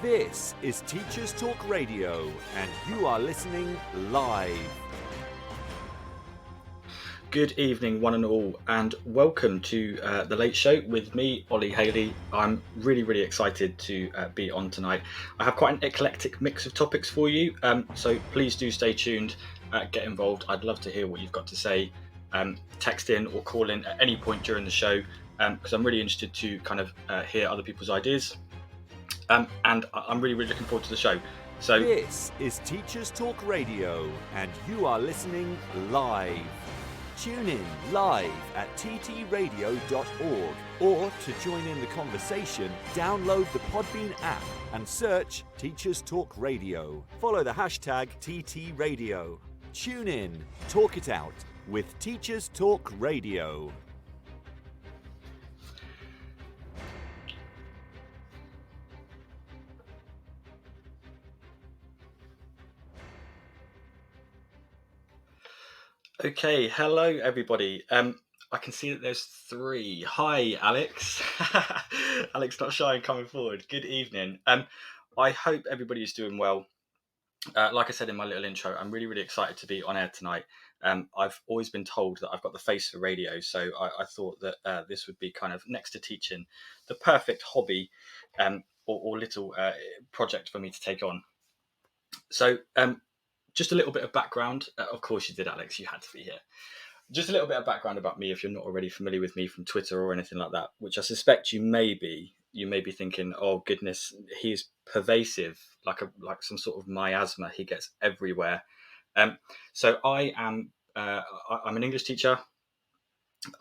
This is Teachers Talk Radio, and you are listening live. Good evening, one and all, and welcome to The Late Show with me, Oli Haley. I'm really excited to be on tonight. I have quite an eclectic mix of topics for you, so please do stay tuned, get involved. I'd love to hear what you've got to say. Text in or call in at any point during the show, because I'm really interested to kind of hear other people's ideas. And I'm really looking forward to the show. So this is Teachers Talk Radio, and you are listening live. Tune in live at ttradio.org, or to join in the conversation, download the Podbean app and search Teachers Talk Radio. Follow the hashtag TTRadio. Tune in, talk it out with Teachers Talk Radio. Okay, hello everybody. I can see that there's three. Hi, Alex. Alex, not shy and coming forward. Good evening. I hope everybody is doing well. Like I said in my little intro, I'm really excited to be on air tonight. I've always been told that I've got the face for radio, so I thought that this would be kind of next to teaching, the perfect hobby or little project for me to take on. So just a little bit of background. Of course you did, Alex. You had to be here. Just a little bit of background about me, if you're not already familiar with me from Twitter or anything like that, which I suspect you may be. You may be thinking, "Oh goodness, he's pervasive, like some sort of miasma. He gets everywhere." So I am. I'm an English teacher.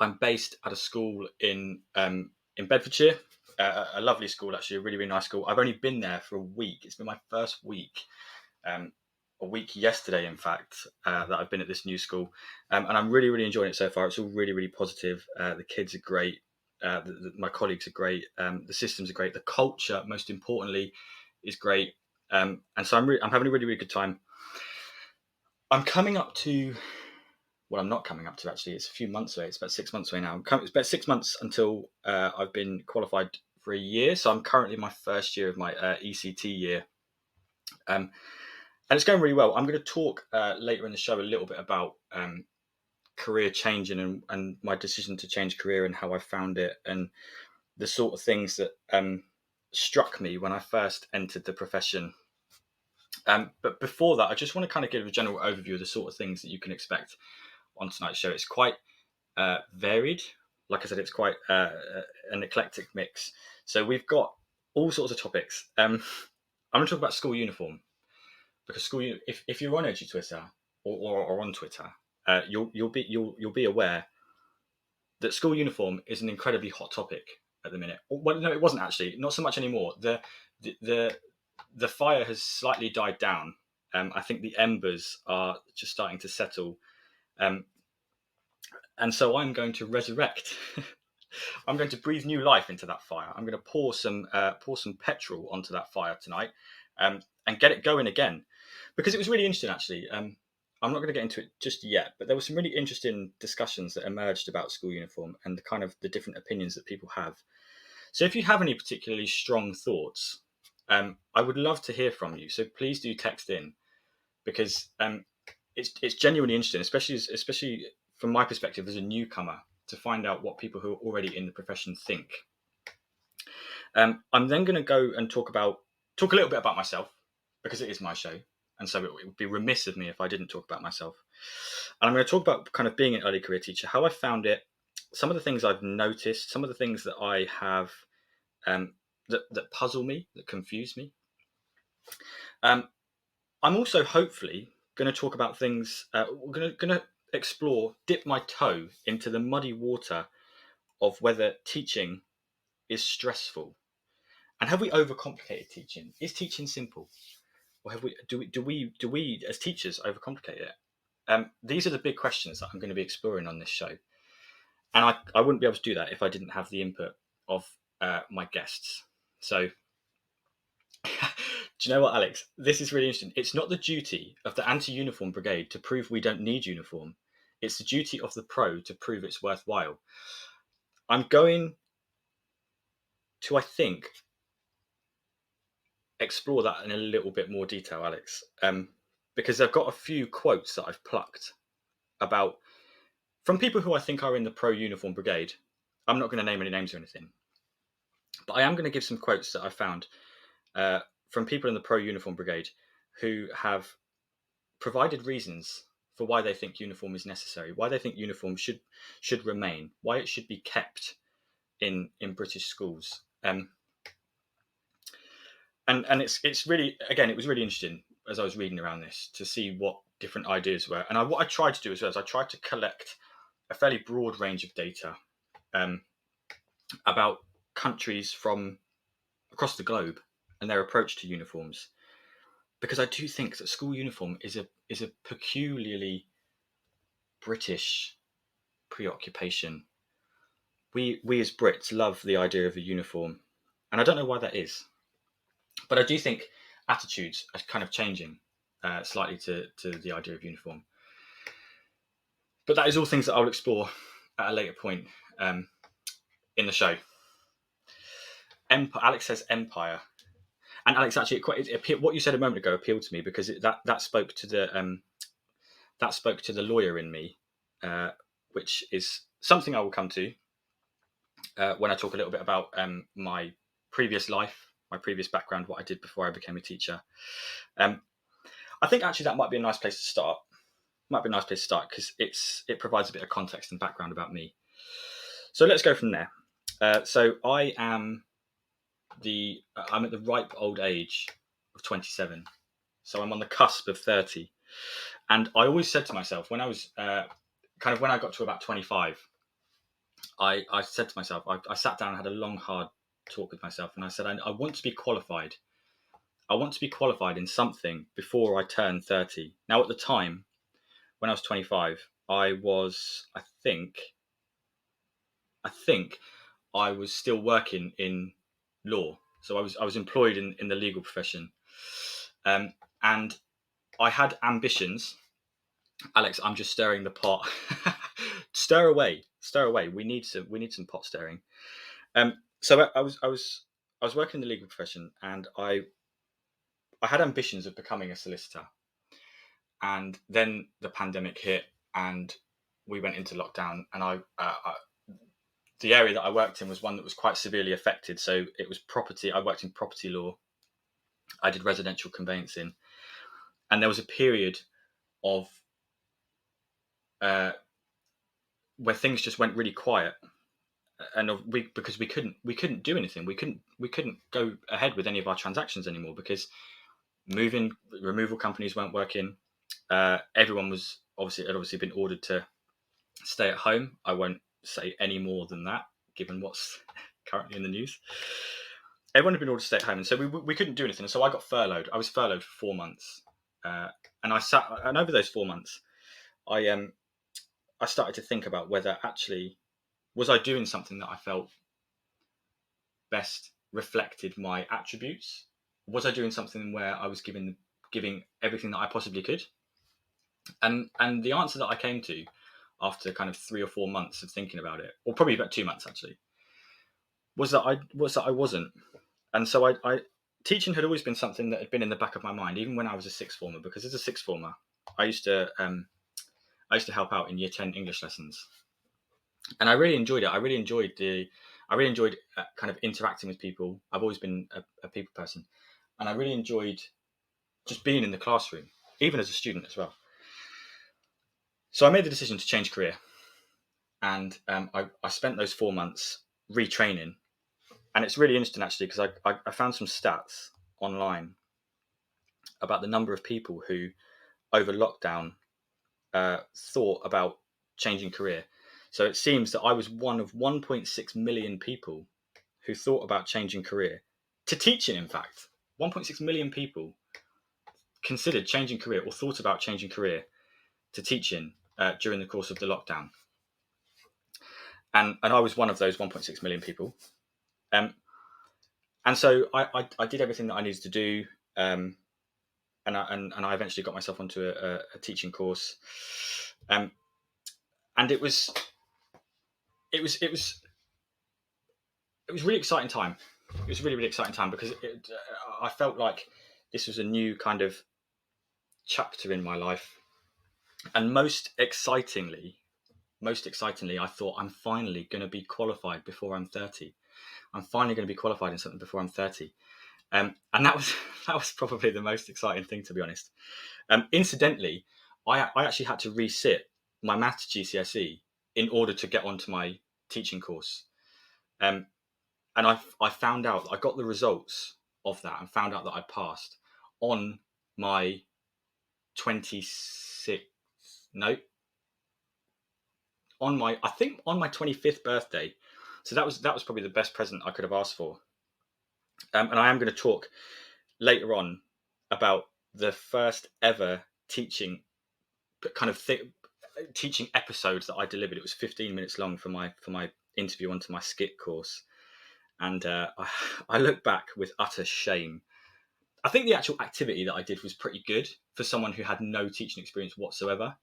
I'm based at a school in Bedfordshire, a lovely school actually, a really nice school. I've only been there for a week. It's been my first week. A week yesterday, in fact, that I've been at this new school, and I'm really enjoying it so far. It's all really positive. The kids are great. My colleagues are great. The systems are great. The culture, most importantly, is great. And so I'm having a really good time. I'm coming up to, well, I'm not coming up to actually. It's a few months away. It's about 6 months away now. It's about 6 months until I've been qualified for a year. So I'm currently in my first year of my ECT year. And it's going really well. I'm going to talk later in the show a little bit about career changing and my decision to change career and how I found it and the sort of things that struck me when I first entered the profession. But before that, I just want to kind of give a general overview of the sort of things that you can expect on tonight's show. It's quite varied. Like I said, it's quite an eclectic mix. So we've got all sorts of topics. I'm going to talk about school uniform. Because school, if you're on Edgy Twitter or on Twitter, you'll be aware that school uniform is an incredibly hot topic at the minute. Well, no, it wasn't actually. Not so much anymore. The fire has slightly died down. I think the embers are just starting to settle, and so I'm going to resurrect. I'm going to breathe new life into that fire. I'm going to pour some petrol onto that fire tonight, and get it going again. Because it was really interesting, actually. I'm not going to get into it just yet, but there were some really interesting discussions that emerged about school uniform and the different opinions that people have. So if you have any particularly strong thoughts, I would love to hear from you. So please do text in, because it's genuinely interesting, especially from my perspective as a newcomer, to find out what people who are already in the profession think. I'm then going to go and talk a little bit about myself, because it is my show. And so it would be remiss of me if I didn't talk about myself. And I'm going to talk about kind of being an early career teacher, how I found it, some of the things I've noticed, some of the things that I have that puzzle me, that confuse me. I'm also hopefully going to talk about things, we're going to explore, dip my toe into the muddy water of whether teaching is stressful. And have we overcomplicated teaching? Is teaching simple? Or do we as teachers overcomplicate it? These are the big questions that I'm going to be exploring on this show, and I wouldn't be able to do that if I didn't have the input of my guests. So, do you know what, Alex? This is really interesting. It's not the duty of the anti-uniform brigade to prove we don't need uniform. It's the duty of the pro to prove it's worthwhile. I'm going to, I think, explore that in a little bit more detail, Alex, because I've got a few quotes that I've plucked about from people who I think are in the pro-uniform brigade. I'm not going to name any names or anything, but I am going to give some quotes that I found from people in the pro-uniform brigade who have provided reasons for why they think uniform is necessary, why they think uniform should remain, why it should be kept in British schools. And it's really, again, it was really interesting as I was reading around this to see what different ideas were. And what I tried to do as well is I tried to collect a fairly broad range of data about countries from across the globe and their approach to uniforms, because I do think that school uniform is a peculiarly British preoccupation. We as Brits love the idea of a uniform, and I don't know why that is, but I do think attitudes are kind of changing slightly to the idea of uniform. But that is all things that I'll explore at a later point in the show. Alex says empire, and Alex, actually, what you said a moment ago appealed to me because that spoke to the lawyer in me, which is something I will come to when I talk a little bit about my previous life, my previous background, what I did before I became a teacher. I think actually that might be a nice place to start. Because it provides a bit of context and background about me. So let's go from there. So I'm at the ripe old age of 27. So I'm on the cusp of 30. And I always said to myself, when I was when I got to about 25, I said to myself, I sat down and had a long, hard talk with myself. And I said, I want to be qualified. I want to be qualified in something before I turn 30. Now, at the time, when I was 25, I think I was still working in law. So I was employed in the legal profession. And I had ambitions. Alex, I'm just stirring the pot. Stir away. We need some pot stirring. So I was working in the legal profession, and I had ambitions of becoming a solicitor. And then the pandemic hit, and we went into lockdown. And the area that I worked in was one that was quite severely affected. So it was property. I worked in property law. I did residential conveyancing, and there was a period of where things just went really quiet, and because we couldn't do anything. We couldn't go ahead with any of our transactions anymore because removal companies weren't working. Everyone had obviously been ordered to stay at home. I won't say any more than that, given what's currently in the news. Everyone had been ordered to stay at home, and so we couldn't do anything. So I got furloughed. I was furloughed for 4 months, and over those 4 months, I started to think about whether actually was I doing something that I felt best reflected my attributes. Was I doing something where I was giving everything that I possibly could? And the answer that I came to after kind of 3 or 4 months of thinking about it, or probably about 2 months actually, was that I wasn't. And so teaching had always been something that had been in the back of my mind, even when I was a sixth former, because as a sixth former, I used to help out in year 10 English lessons. And I really enjoyed it. I really enjoyed kind of interacting with people. I've always been a people person, and I really enjoyed just being in the classroom, even as a student as well. So I made the decision to change career, and I spent those 4 months retraining. And it's really interesting actually, because I found some stats online about the number of people who over lockdown thought about changing career. So it seems that I was one of 1.6 million people who thought about changing career to teaching. In fact, 1.6 million people considered changing career or thought about changing career to teaching during the course of the lockdown. And I was one of those 1.6 million people. And so I did everything that I needed to do. And I eventually got myself onto a teaching course. And it was really exciting time. it was a really, really exciting time because I felt like this was a new kind of chapter in my life. And most excitingly, I thought I'm finally going to be qualified before I'm 30. I'm finally going to be qualified in something before I'm 30. And that was that was probably the most exciting thing, to be honest. Incidentally, I actually had to resit my maths GCSE in order to get onto my teaching course. And I found out, I got the results of that and found out that I'd passed on my 26th, no, I think on my 25th birthday. So that was probably the best present I could have asked for. And I am going to talk later on about the first ever teaching kind of teaching episodes that I delivered. It was 15 minutes long for my interview onto my skit course, and I look back with utter shame. I think the actual activity that I did was pretty good for someone who had no teaching experience whatsoever.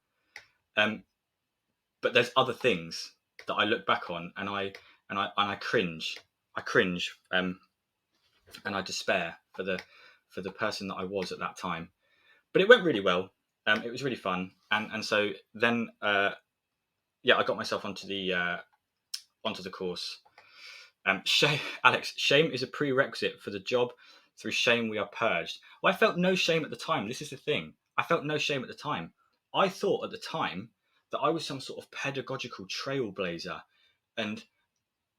But there's other things that I look back on and I cringe. I cringe, and I despair for the person that I was at that time. But it went really well. It was really fun, and so then I got myself onto the course. Alex, shame is a prerequisite for the job. Through shame we are purged. Well, I felt no shame at the time. This is the thing. I felt no shame at the time. I thought at the time that I was some sort of pedagogical trailblazer, and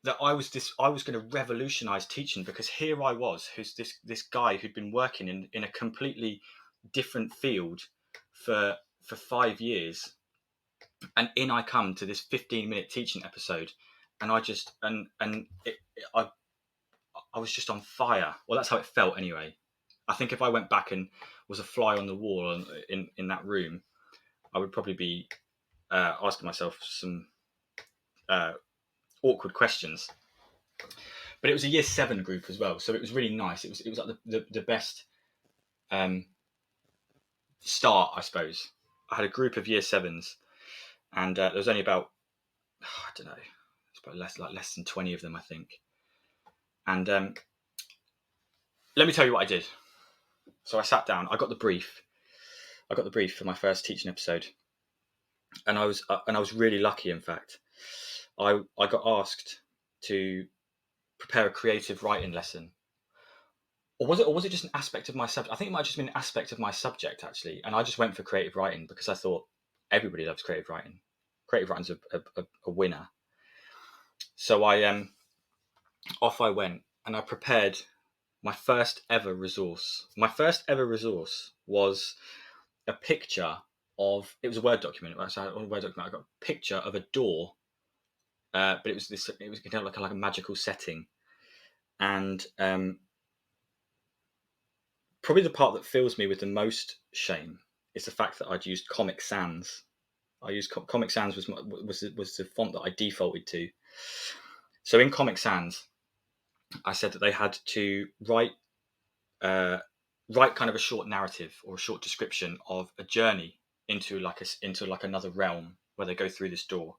that I was going to revolutionize teaching, because here I was, who's this guy who'd been working in a completely different field for 5 years, and in I come to this 15-minute teaching episode, and I just I was just on fire. Well, that's how it felt anyway. I think if I went back and was a fly on the wall in that room, I would probably be asking myself some awkward questions. But it was a year 7 group as well, so it was really nice. It was like the best start, I suppose. I had a group of year 7s, and there was only about, I don't know, it's about less than 20 of them, I think. And let me tell you what I did. So I sat down. I got the brief for my first teaching episode, and I was really lucky. In fact, I got asked to prepare a creative writing lesson, or was it just an aspect of my subject? I think it might have just been an aspect of my subject, actually. And I just went for creative writing because I thought everybody loves creative writing. Creative writing's a winner. So off I went, and I prepared my first ever resource. My first ever resource was a picture of, it was a Word document. So on a Word document, I got a picture of a door, but it was kind of like a magical setting. And probably the part that fills me with the most shame is the fact that I'd used Comic Sans. I used Comic Sans was the font that I defaulted to. So in Comic Sans, I said that they had to write kind of a short narrative or a short description of a journey into another realm where they go through this door.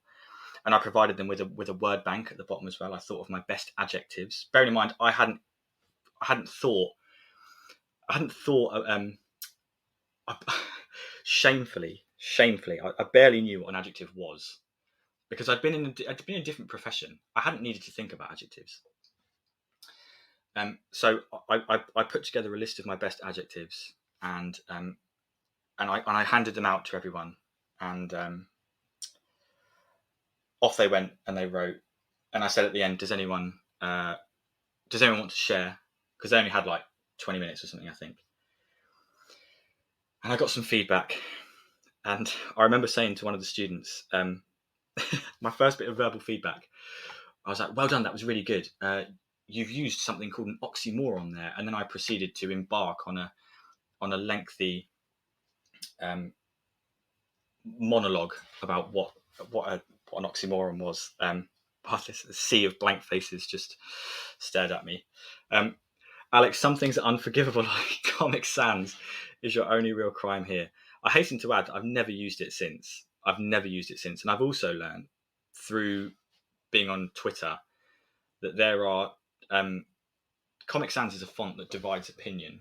And I provided them with a word bank at the bottom as well. I thought of my best adjectives. Bearing in mind, I hadn't thought. Shamefully, I barely knew what an adjective was, because I'd been in a different profession. I hadn't needed to think about adjectives. So I put together a list of my best adjectives, and I handed them out to everyone, and off they went, and they wrote. And I said at the end, does anyone want to share? Because they only had like 20 minutes or something, I think. And I got some feedback, and I remember saying to one of the students, my first bit of verbal feedback, I was like, well done, that was really good. You've used something called an oxymoron there. And then I proceeded to embark on a lengthy monologue about what an oxymoron was. This sea of blank faces just stared at me. Alex, some things are unforgivable, like Comic Sans is your only real crime here. I hasten to add that I've never used it since. And I've also learned through being on Twitter that there are Comic Sans is a font that divides opinion,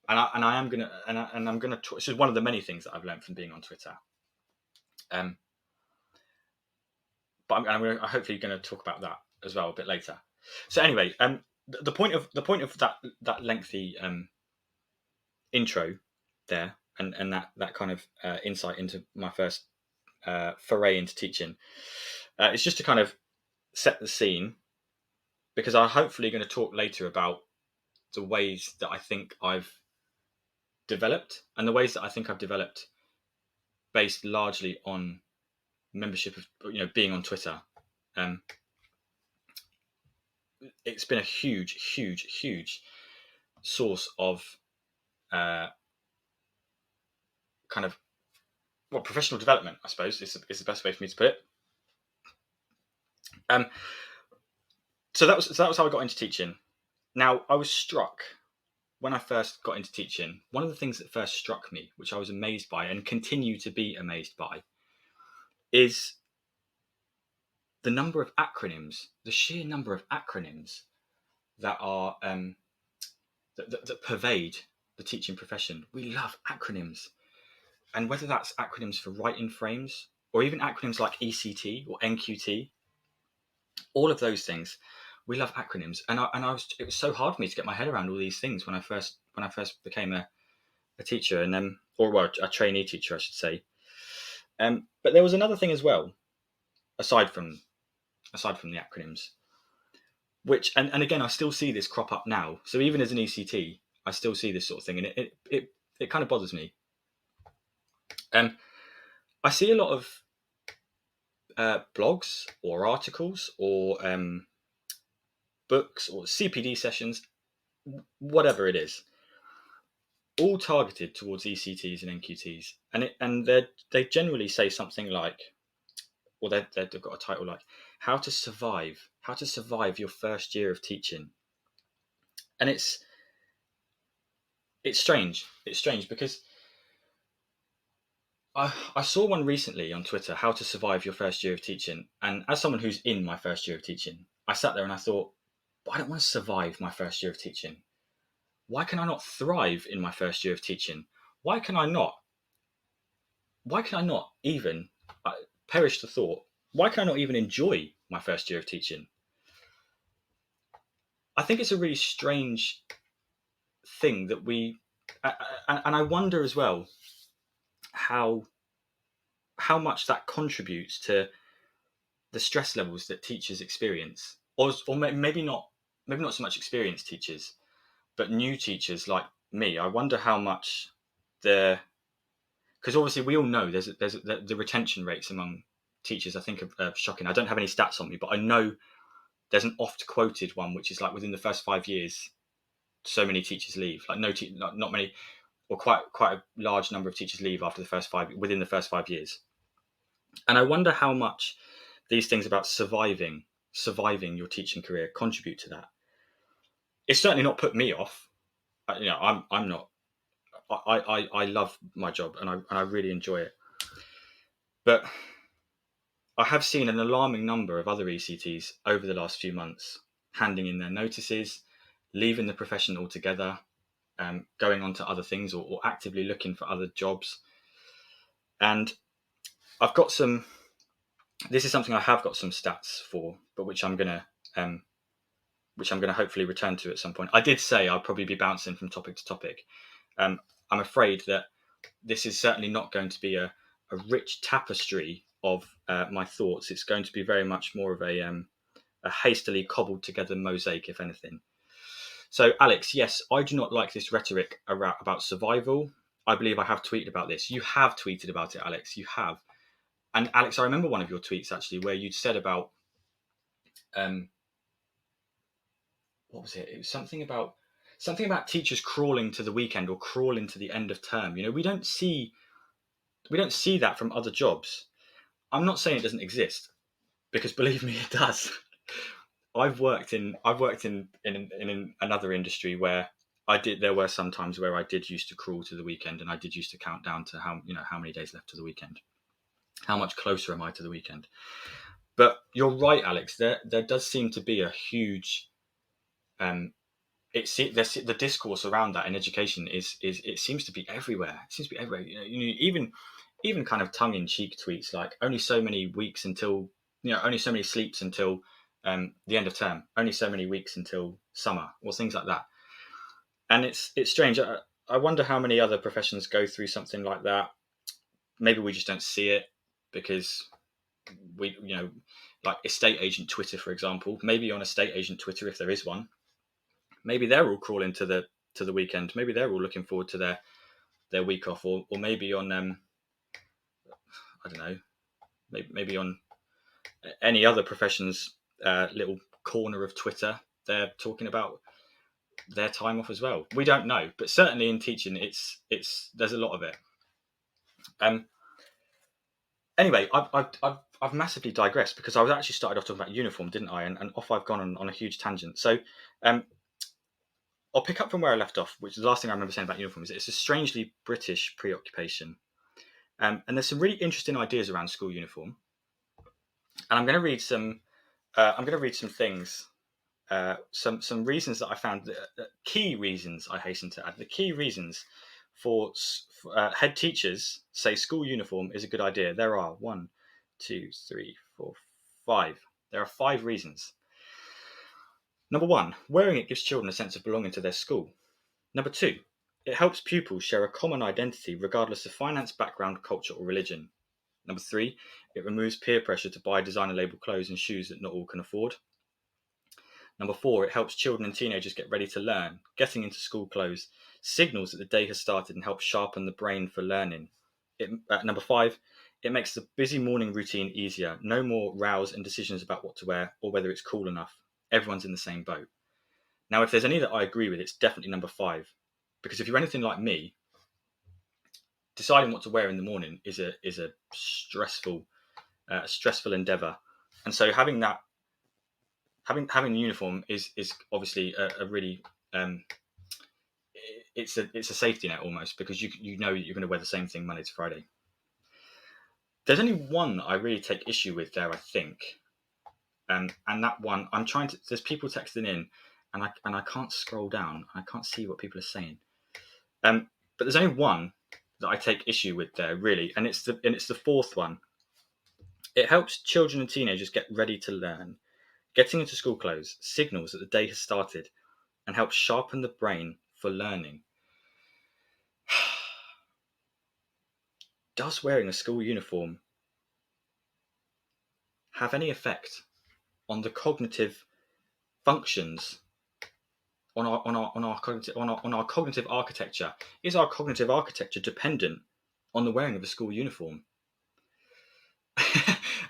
I'm gonna. This is one of the many things that I've learned from being on Twitter. But I'm hopefully going to talk about that as well a bit later. So anyway, the point of that lengthy intro there, and that kind of insight into my first foray into teaching, it's just to kind of set the scene, because I'm hopefully going to talk later about the ways that I think I've developed, and the ways that I think I've developed based largely on membership of, being on Twitter. It's been a huge source of kind of professional development, I suppose is the best way for me to put it. So that was how I got into teaching. Now, I was struck when I first got into teaching. One of the things that first struck me, which I was amazed by and continue to be amazed by, is the number of acronyms, the sheer number of acronyms that are that pervade the teaching profession. We love acronyms, and whether that's acronyms for writing frames or even acronyms like ECT or NQT, all of those things, we love acronyms. And it was so hard for me to get my head around all these things when I first became a teacher, and then a trainee teacher, I should say. But there was another thing as well, aside from the acronyms, which and again, I still see this crop up now. So even as an ECT, I still see this sort of thing, and it kind of bothers me. I see a lot of blogs or articles or books or CPD sessions, whatever it is, all targeted towards ECTs and NQTs, and they generally say something like, or they've got a title like how to survive your first year of teaching. And it's strange. It's strange because I saw one recently on Twitter, how to survive your first year of teaching. And as someone who's in my first year of teaching, I sat there and I thought, I don't want to survive my first year of teaching. Why can I not thrive in my first year of teaching? Why can I not even, perish the thought, why can I not even enjoy my first year of teaching? I think it's a really strange thing that and I wonder as well how much that contributes to the stress levels that teachers experience, or maybe not so much experienced teachers, but new teachers like me. I wonder how much because obviously we all know there's the retention rates among teachers, I think, are shocking. I don't have any stats on me, but I know there's an oft quoted one, which is like within the first 5 years, so many teachers leave. Like not many, or quite a large number of teachers leave within the first 5 years. And I wonder how much these things about surviving your teaching career contribute to that. It's certainly not put me off. I'm not. I love my job and I really enjoy it. But I have seen an alarming number of other ECTs over the last few months handing in their notices, leaving the profession altogether, going on to other things, or actively looking for other jobs. And I've got some. This is something I have got some stats for, but which I'm gonna hopefully return to at some point. I did say I'll probably be bouncing from topic to topic. I'm afraid that this is certainly not going to be a rich tapestry of my thoughts. It's going to be very much more of a hastily cobbled together mosaic, if anything. So, Alex, yes, I do not like this rhetoric about survival. I believe I have tweeted about this. You have tweeted about it, Alex. You have. And Alex, I remember one of your tweets actually where you'd said about, what was it? It was something about teachers crawling to the weekend or crawling to the end of term. We don't see that from other jobs. I'm not saying it doesn't exist, because believe me, it does. I've worked in another industry where there were some times where I did used to crawl to the weekend, and I did used to count down to how many days left to the weekend. How much closer am I to the weekend? But you're right, Alex. There does seem to be a huge the discourse around that in education is it seems to be everywhere. It seems to be everywhere. Even kind of tongue in cheek tweets like only so many weeks until only so many sleeps until the end of term, only so many weeks until summer, or things like that. And it's strange. I wonder how many other professions go through something like that. Maybe we just don't see it because we, like estate agent Twitter, for example. Maybe on estate agent Twitter, if there is one, maybe they're all crawling to the weekend. Maybe they're all looking forward to their week off, or maybe on I don't know, maybe on any other profession's little corner of Twitter, they're talking about their time off as well. We don't know, but certainly in teaching, it's there's a lot of it. Anyway, I've massively digressed because I was actually started off talking about uniform, didn't I? And off I've gone on a huge tangent. So I'll pick up from where I left off, which is the last thing I remember saying about uniform is it's a strangely British preoccupation. And there's some really interesting ideas around school uniform. And I'm going to read some. I'm going to read some things, some reasons that I found. Key reasons, I hasten to add. The key reasons for head teachers say school uniform is a good idea. There are 1, 2, 3, 4, 5. There are 5 reasons. Number 1, wearing it gives children a sense of belonging to their school. Number 2, it helps pupils share a common identity regardless of finance, background, culture, or religion. Number 3, it removes peer pressure to buy designer label clothes and shoes that not all can afford. Number 4, it helps children and teenagers get ready to learn. Getting into school clothes signals that the day has started and helps sharpen the brain for learning. Number 5, it makes the busy morning routine easier. No more rows and decisions about what to wear or whether it's cool enough. Everyone's in the same boat. Now, if there's any that I agree with, it's definitely number 5. Because if you're anything like me, deciding what to wear in the morning is a stressful endeavor. And so having a uniform is obviously a really it's a safety net almost, because you know you're going to wear the same thing Monday to Friday. There's only one that I really take issue with there, I think, and that one I'm trying to. There's people texting in, and I can't scroll down. I can't see what people are saying. But there's only one that I take issue with there, really, and it's the 4th one. It helps children and teenagers get ready to learn. Getting into school clothes signals that the day has started and helps sharpen the brain for learning. Does wearing a school uniform have any effect on the cognitive functions, on our cognitive architecture? Is our cognitive architecture dependent on the wearing of a school uniform?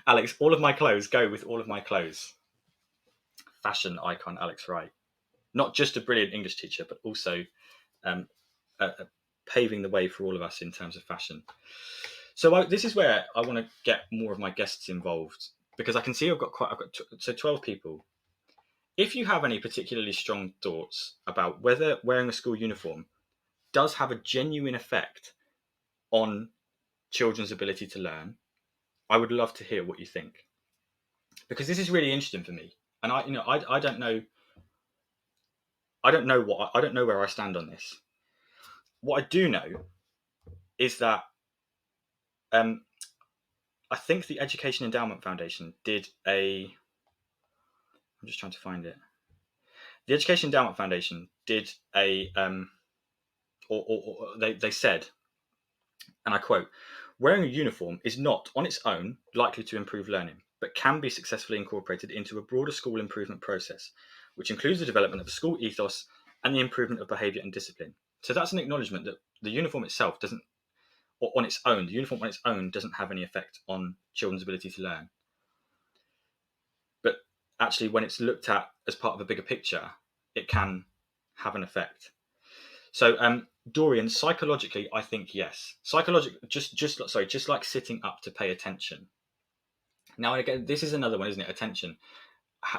Alex, all of my clothes go with all of my clothes. Fashion icon Alex Wright. Not just a brilliant English teacher, but also paving the way for all of us in terms of fashion. So this is where I want to get more of my guests involved, because I can see I've got 12 people. If you have any particularly strong thoughts about whether wearing a school uniform does have a genuine effect on children's ability to learn, I would love to hear what you think, because this is really interesting for me. And I don't know where I stand on this. What I do know is that I think the Education Endowment Foundation did I'm just trying to find it. The Education Endowment Foundation did they said, and I quote, "Wearing a uniform is not, on its own, likely to improve learning, but can be successfully incorporated into a broader school improvement process, which includes the development of a school ethos and the improvement of behaviour and discipline." So that's an acknowledgement that the uniform itself doesn't, or on its own, the uniform on its own doesn't have any effect on children's ability to learn. But actually, when it's looked at as part of a bigger picture, it can have an effect. So, Dorian, psychologically, I think yes. Psychologically, just like sitting up to pay attention. Now, again, this is another one, isn't it? Attention,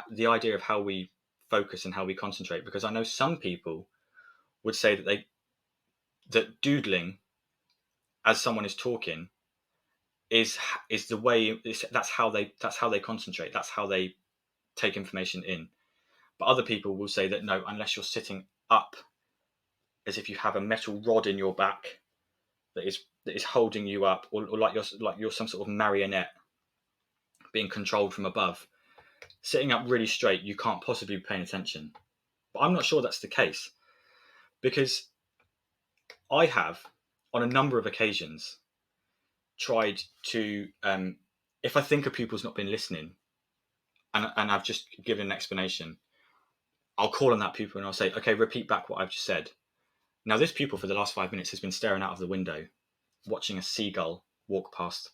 the idea of how we focus and how we concentrate. Because I know some people would say that doodling as someone is talking is the way. That's how they concentrate. That's how they take information in. But other people will say that no, unless you're sitting up as if you have a metal rod in your back that is holding you up, or like you're some sort of marionette being controlled from above. Sitting up really straight, you can't possibly be paying attention. But I'm not sure that's the case, because I have, on a number of occasions, tried to, if I think a pupil's not been listening, and I've just given an explanation, I'll call on that pupil and I'll say, okay, repeat back what I've just said. Now, this pupil for the last 5 minutes has been staring out of the window, watching a seagull walk past,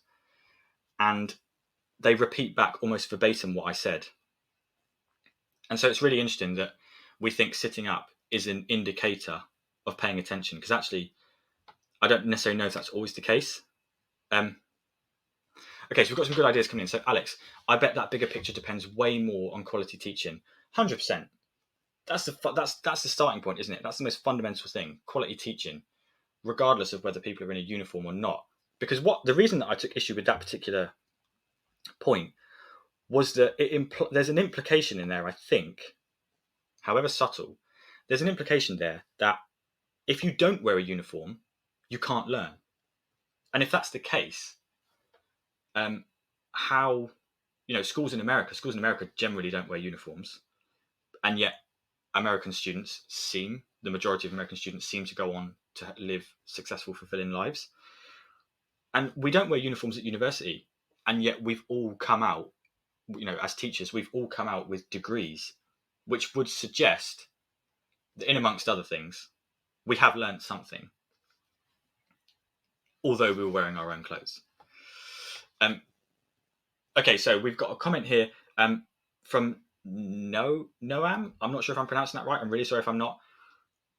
and they repeat back almost verbatim what I said. And so it's really interesting that we think sitting up is an indicator of paying attention, because actually, I don't necessarily know if that's always the case. Okay, so we've got some good ideas coming in. So, Alex, I bet that bigger picture depends way more on quality teaching. 100%. That's the starting point, isn't it? That's the most fundamental thing, quality teaching, regardless of whether people are in a uniform or not. Because the reason that I took issue with that particular point was that there's an implication in there, I think, however subtle, there's an implication there that if you don't wear a uniform, you can't learn. And if that's the case, how, schools in America generally don't wear uniforms, and yet the majority of American students seem to go on to live successful, fulfilling lives. And we don't wear uniforms at university, and yet we've all come out, as teachers, we've all come out with degrees, which would suggest that, in amongst other things, we have learned something, although we were wearing our own clothes. Okay, so we've got a comment here from Noam. I'm not sure if I'm pronouncing that right. I'm really sorry if I'm not.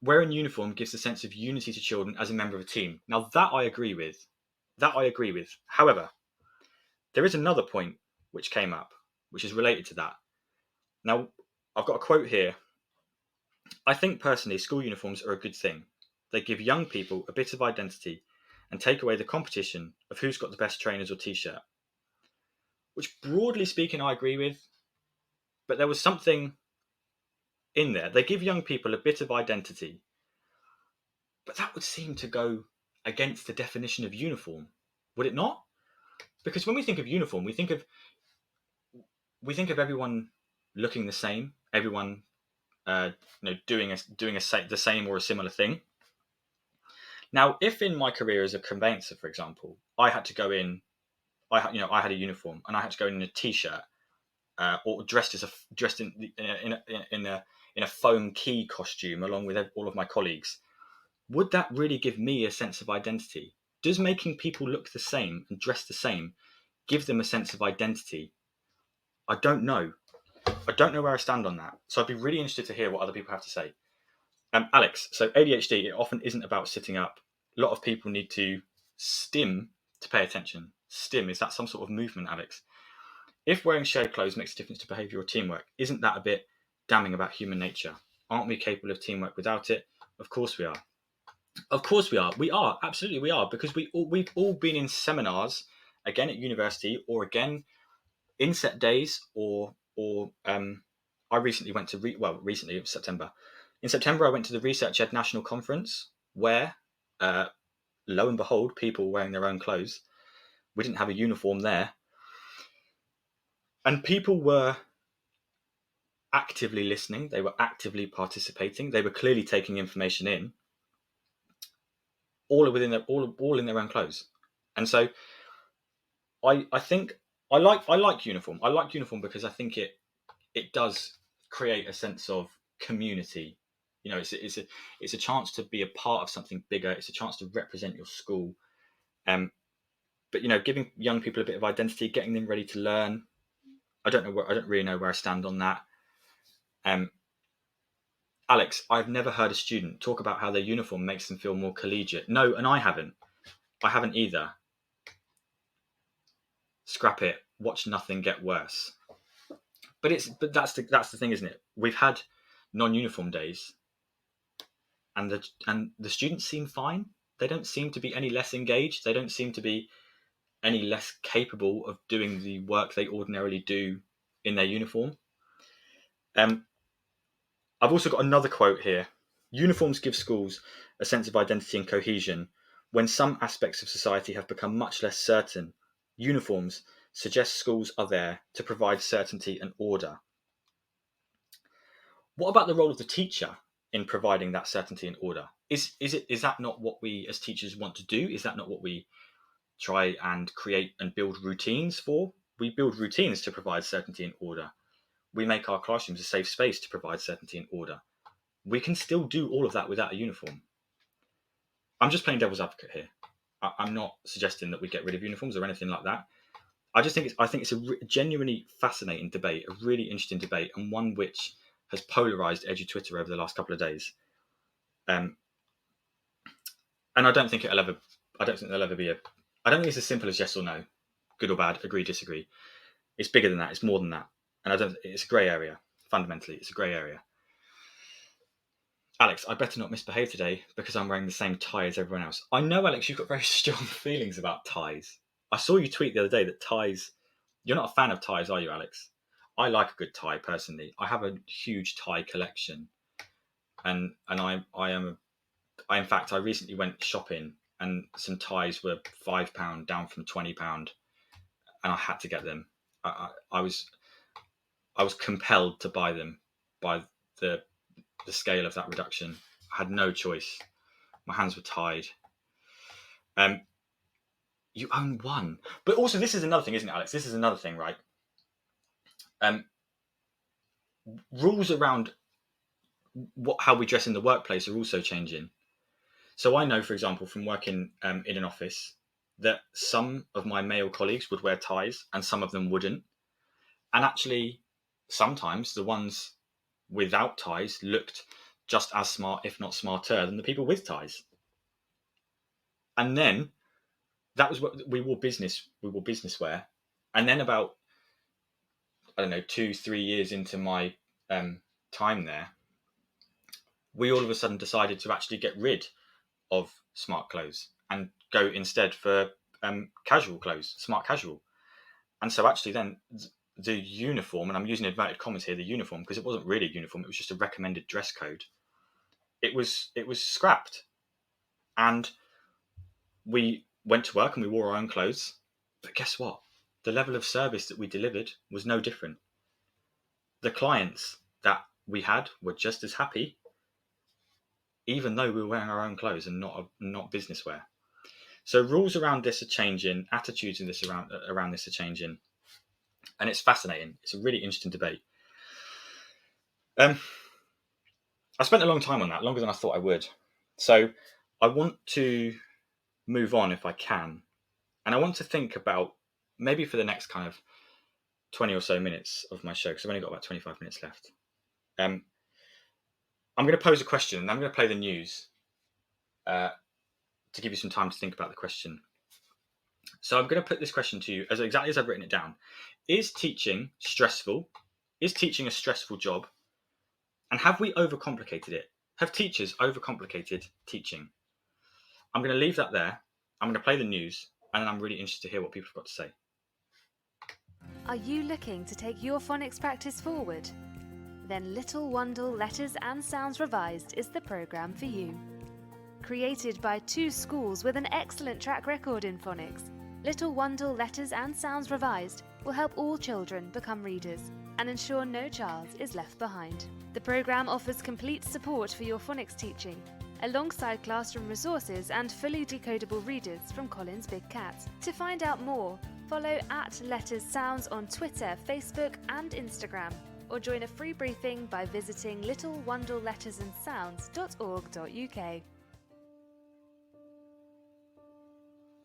Wearing uniform gives a sense of unity to children as a member of a team. Now, that I agree with. However, there is another point which came up, which is related to that. Now, I've got a quote here. I think personally, school uniforms are a good thing. They give young people a bit of identity and take away the competition of who's got the best trainers or t-shirt. Which, broadly speaking, I agree with. But there was something in there. They give young people a bit of identity. But that would seem to go against the definition of uniform, would it not? Because when we think of uniform, we think of everyone looking the same, everyone doing the same or a similar thing. Now, if in my career as a conveyancer, for example, I had to go in, I had a uniform and I had to go in a t-shirt, or dressed in a foam key costume along with all of my colleagues, would that really give me a sense of identity? Does making people look the same and dress the same give them a sense of identity? I don't know. I don't know where I stand on that. So I'd be really interested to hear what other people have to say. Alex, so ADHD, it often isn't about sitting up. A lot of people need to stim to pay attention. Stim, is that some sort of movement, Alex? If wearing shared clothes makes a difference to behaviour or teamwork, isn't that a bit damning about human nature? Aren't we capable of teamwork without it? Of course we are. Of course we are. We are. Absolutely we are. Because we've all been in seminars, again at university, or again inset days, or I recently went to, recently, it was September. In September, I went to the Research Ed National Conference, where, lo and behold, people wearing their own clothes. We didn't have a uniform there. And people were actively listening. They were actively participating. They were clearly taking information in, all in their own clothes. And so I think I like uniform. I like uniform because I think it does create a sense of community. It's a chance to be a part of something bigger. It's a chance to represent your school. But giving young people a bit of identity, getting them ready to learn. I don't really know where I stand on that. Alex, I've never heard a student talk about how their uniform makes them feel more collegiate. No, and I haven't. I haven't either. Scrap it. Watch nothing get worse. But that's the thing, isn't it? We've had non-uniform days, and the students seem fine. They don't seem to be any less engaged. They don't seem to be any less capable of doing the work they ordinarily do in their uniform. I've also got another quote here, Uniforms give schools a sense of identity and cohesion. When some aspects of society have become much less certain, uniforms suggest schools are there to provide certainty and order. What about the role of the teacher in providing that certainty and order? Is that not what we as teachers want to do? Is that not what we try and create and build routines for? We build routines to provide certainty and order. We make our classrooms a safe space to provide certainty and order. We can still do all of that without a uniform. I'm just playing devil's advocate here. I'm not suggesting that we get rid of uniforms or anything like that. I think it's a genuinely fascinating debate, a really interesting debate, and one which has polarized edu-Twitter over the last couple of days. And I don't think there'll ever be I don't think it's as simple as yes or no, good or bad, agree, disagree. It's bigger than that. It's more than that. And it's a grey area. Fundamentally, it's a grey area. Alex, I better not misbehave today because I'm wearing the same tie as everyone else. I know, Alex, you've got very strong feelings about ties. I saw you tweet the other day that ties... You're not a fan of ties, are you, Alex? I like a good tie, personally. I have a huge tie collection. And in fact, I recently went shopping and some ties were £5 down from £20, and I had to get them. I was compelled to buy them by the scale of that reduction. I had no choice. My hands were tied. You own one, but also this is another thing, isn't it, Alex? This is another thing, right? Rules around how we dress in the workplace are also changing. So I know, for example, from working in an office, that some of my male colleagues would wear ties and some of them wouldn't. And actually, sometimes the ones without ties looked just as smart, if not smarter, than the people with ties. And then that was what we wore business wear. And then about, 2-3 years into my time there, we all of a sudden decided to actually get rid of smart clothes and go instead for casual clothes, smart casual. And so actually then the uniform, and I'm using inverted commas here, the uniform, because it wasn't really a uniform, it was just a recommended dress code. It was scrapped. And we went to work and we wore our own clothes. But guess what? The level of service that we delivered was no different. The clients that we had were just as happy, even though we were wearing our own clothes and not business wear. So rules around this are changing, attitudes in this around this are changing, and it's fascinating. It's a really interesting debate. I spent a long time on that, longer than I thought I would. So I want to move on if I can, and I want to think about maybe for the next kind of 20 or so minutes of my show, because I've only got about 25 minutes left. I'm going to pose a question, and I'm going to play the news to give you some time to think about the question. So I'm going to put this question to you exactly as I've written it down. Is teaching stressful? Is teaching a stressful job? And have we overcomplicated it? Have teachers overcomplicated teaching? I'm going to leave that there. I'm going to play the news, and then I'm really interested to hear what people have got to say. Are you looking to take your phonics practice forward? Then Little Wandle Letters and Sounds Revised is the programme for you. Created by 2 schools with an excellent track record in phonics, Little Wandle Letters and Sounds Revised will help all children become readers and ensure no child is left behind. The programme offers complete support for your phonics teaching, alongside classroom resources and fully decodable readers from Collins Big Cat. To find out more, follow @LettersSounds on Twitter, Facebook and Instagram, or join a free briefing by visiting littlewandlelettersandsounds.org.uk.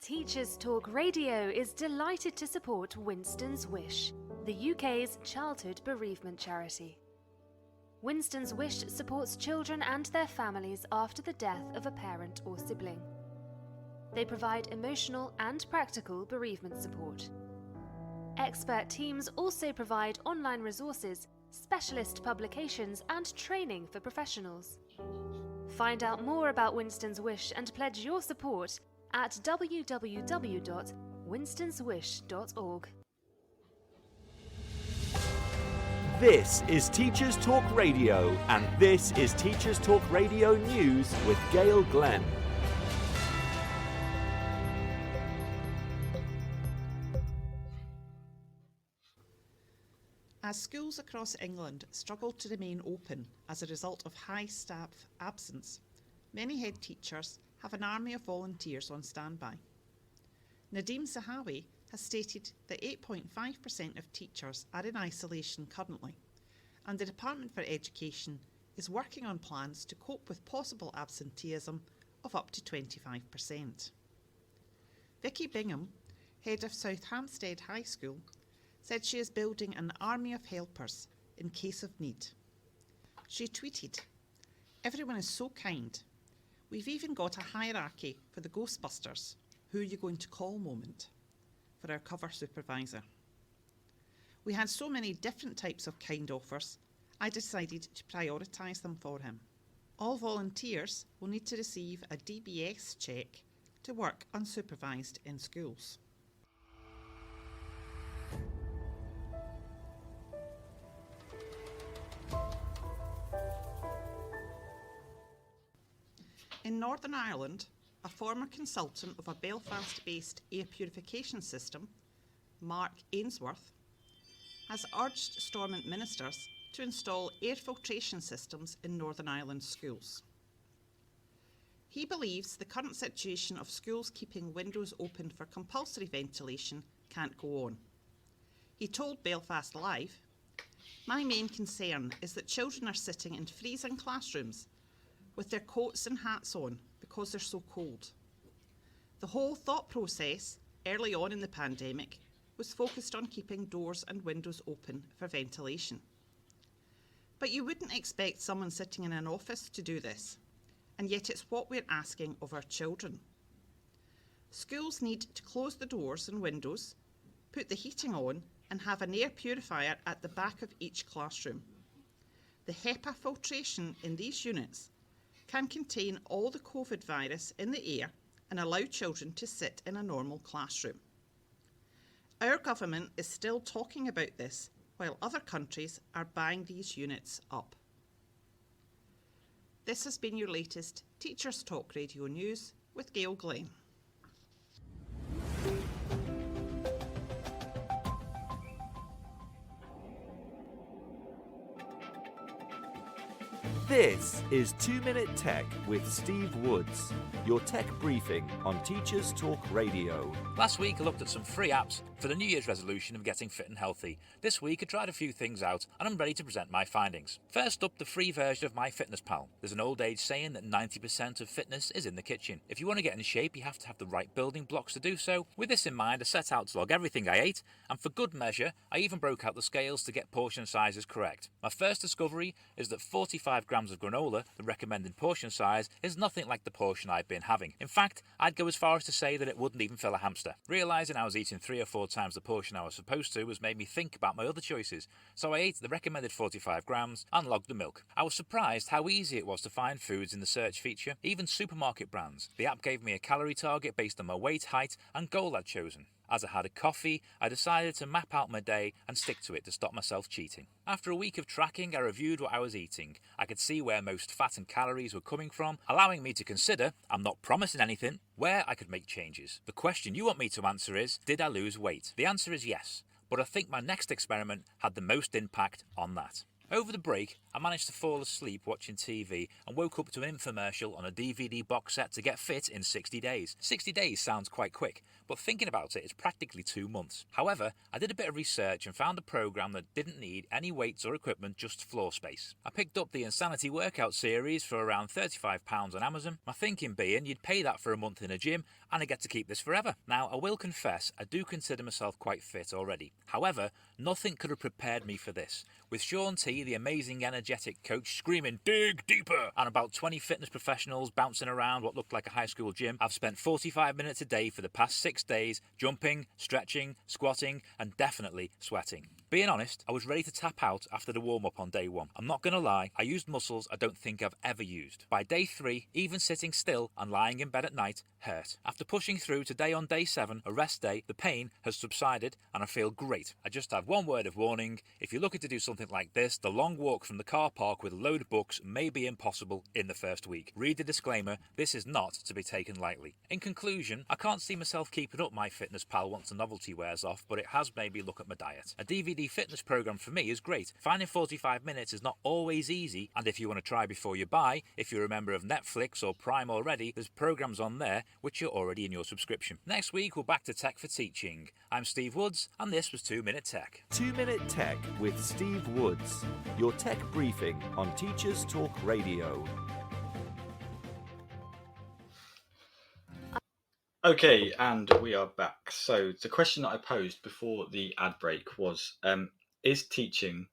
Teachers Talk Radio is delighted to support Winston's Wish, the UK's childhood bereavement charity. Winston's Wish supports children and their families after the death of a parent or sibling. They provide emotional and practical bereavement support. Expert teams also provide online resources, specialist publications, and training for professionals. Find out more about Winston's Wish and pledge your support at www.winstonswish.org. This is Teachers Talk Radio, and this is Teachers Talk Radio News with Gail Glenn. As schools across England struggle to remain open as a result of high staff absence, many head teachers have an army of volunteers on standby. Nadeem Zahawi has stated that 8.5% of teachers are in isolation currently, and the Department for Education is working on plans to cope with possible absenteeism of up to 25%. Vicky Bingham, head of South Hampstead High School, said she is building an army of helpers in case of need. She tweeted, "Everyone is so kind. We've even got a hierarchy for the Ghostbusters, who are you going to call moment, for our cover supervisor. We had so many different types of kind offers, I decided to prioritise them for him. All volunteers will need to receive a DBS check to work unsupervised in schools." In Northern Ireland, a former consultant of a Belfast-based air purification system, Mark Ainsworth, has urged Stormont ministers to install air filtration systems in Northern Ireland schools. He believes the current situation of schools keeping windows open for compulsory ventilation can't go on. He told Belfast Live, "My main concern is that children are sitting in freezing classrooms with their coats and hats on because they're so cold. The whole thought process early on in the pandemic was focused on keeping doors and windows open for ventilation. But you wouldn't expect someone sitting in an office to do this, and yet it's what we're asking of our children. Schools need to close the doors and windows, put the heating on, and have an air purifier at the back of each classroom. The HEPA filtration in these units can contain all the COVID virus in the air and allow children to sit in a normal classroom. Our government is still talking about this while other countries are buying these units up." This has been your latest Teachers Talk Radio News with Gail Glenn. This is 2 Minute Tech with Steve Woods, your tech briefing on Teachers Talk Radio. Last week I looked at some free apps for the New Year's resolution of getting fit and healthy. This week I tried a few things out and I'm ready to present my findings. First up, the free version of MyFitnessPal. There's an old age saying that 90% of fitness is in the kitchen. If you want to get in shape, you have to have the right building blocks to do so. With this in mind, I set out to log everything I ate, and for good measure, I even broke out the scales to get portion sizes correct. My first discovery is that 45 grams of granola, the recommended portion size, is nothing like the portion I've been having. In fact, I'd go as far as to say that it wouldn't even fill a hamster. Realising I was eating 3 or 4 times the portion I was supposed to has made me think about my other choices, so I ate the recommended 45 grams and logged the milk. I was surprised how easy it was to find foods in the search feature, even supermarket brands. The app gave me a calorie target based on my weight, height and goal I'd chosen. As I had a coffee, I decided to map out my day and stick to it to stop myself cheating. After a week of tracking, I reviewed what I was eating. I could see where most fat and calories were coming from, allowing me to consider, I'm not promising anything, where I could make changes. The question you want me to answer is, did I lose weight? The answer is yes, but I think my next experiment had the most impact on that. Over the break, I managed to fall asleep watching TV and woke up to an infomercial on a DVD box set to get fit in 60 days. 60 days sounds quite quick, but thinking about it, it's practically 2 months. However, I did a bit of research and found a program that didn't need any weights or equipment, just floor space. I picked up the Insanity Workout series for around £35 on Amazon, my thinking being you'd pay that for a month in a gym and I get to keep this forever. Now, I will confess, I do consider myself quite fit already. However, nothing could have prepared me for this. With Sean T, the amazing energetic coach, screaming, "Dig deeper!" and about 20 fitness professionals bouncing around what looked like a high school gym, I've spent 45 minutes a day for the past 6 days, jumping, stretching, squatting, and definitely sweating. Being honest, I was ready to tap out after the warm-up on day 1. I'm not going to lie, I used muscles I don't think I've ever used. By day 3, even sitting still and lying in bed at night hurt. After pushing through today on day 7, a rest day, the pain has subsided and I feel great. I just have one word of warning: if you're looking to do something like this, the long walk from the car park with a load of books may be impossible in the first week. Read the disclaimer, this is not to be taken lightly. In conclusion, I can't see myself keeping up MyFitnessPal once the novelty wears off, but it has made me look at my diet. A DVD fitness program for me is great. Finding 45 minutes is not always easy, and if you want to try before you buy, if you're a member of Netflix or Prime already, there's programs on there which are already in your subscription. Next week we're back to Tech for Teaching. I'm Steve Woods, and this was 2 Minute Tech. 2 Minute Tech with Steve Woods, your tech briefing on Teachers Talk Radio. Okay, and we are back. So the question that I posed before the ad break was, is teaching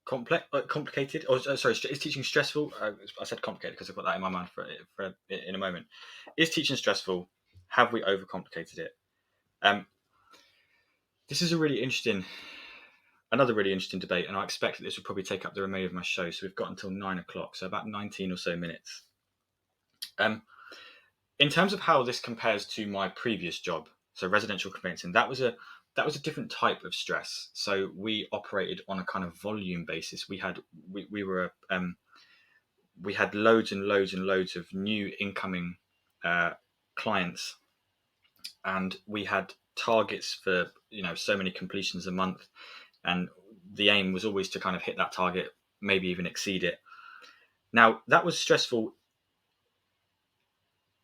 complicated? Or sorry, is teaching stressful? I said complicated because I've got that in my mind for in a moment. Is teaching stressful? Have we overcomplicated it? This is another really interesting debate, and I expect that this will probably take up the remainder of my show. So we've got until 9 o'clock, so about 19 or so minutes. In terms of how this compares to my previous job, so residential conveyancing, that was a different type of stress. So we operated on a kind of volume basis. We had loads and loads and loads of new incoming clients, and we had targets for so many completions a month, and the aim was always to kind of hit that target, maybe even exceed it. Now that was stressful